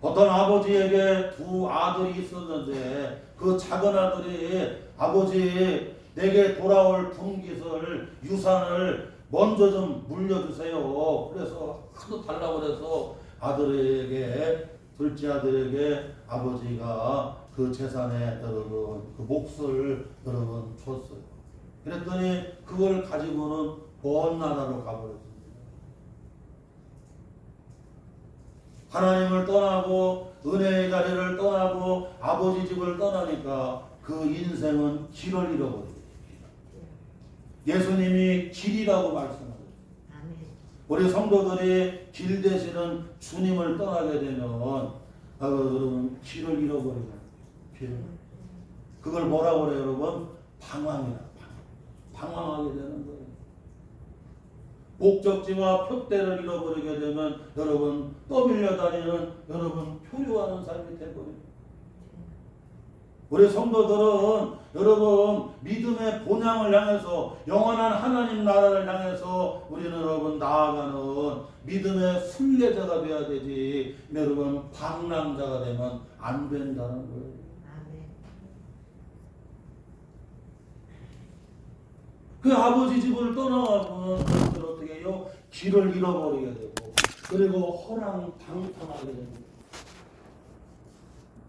어떤 아버지에게 두 아들이 있었는데 그 작은 아들이 아버지 내게 돌아올 분깃을 유산을 먼저 좀 물려주세요. 그래서 하도 달라고 그래서 아들에게 둘째 아들에게 아버지가 그 재산에 여러분 그 몫을 여러분 줬어요. 그랬더니 그걸 가지고는 먼 나라로 가버렸습니다. 하나님을 떠나고 은혜의 자리를 떠나고 아버지 집을 떠나니까 그 인생은 길을 잃어버려요. 예수님이 길이라고 말씀하셨어요. 우리 성도들이 길 되시는 주님을 떠나게 되면 여러분 길을 잃어버리는 길. 그걸 뭐라고 그래요 여러분? 방황이라. 방황하게 되는 거예요. 목적지와 표대를 잃어버리게 되면 여러분 떠밀려 다니는 여러분 표류하는 삶이 되버립니다. 우리 성도들은 여러분 믿음의 본향을 향해서 영원한 하나님 나라를 향해서 우리는 여러분 나아가는 믿음의 순례자가 되어야 되지 여러분 방랑자가 되면 안 된다는 거예요. 그 아버지 집을 떠나가면 그것을 어떻게 해요? 길을 잃어버리게 되고 그리고 허랑방탕하게 됩니다.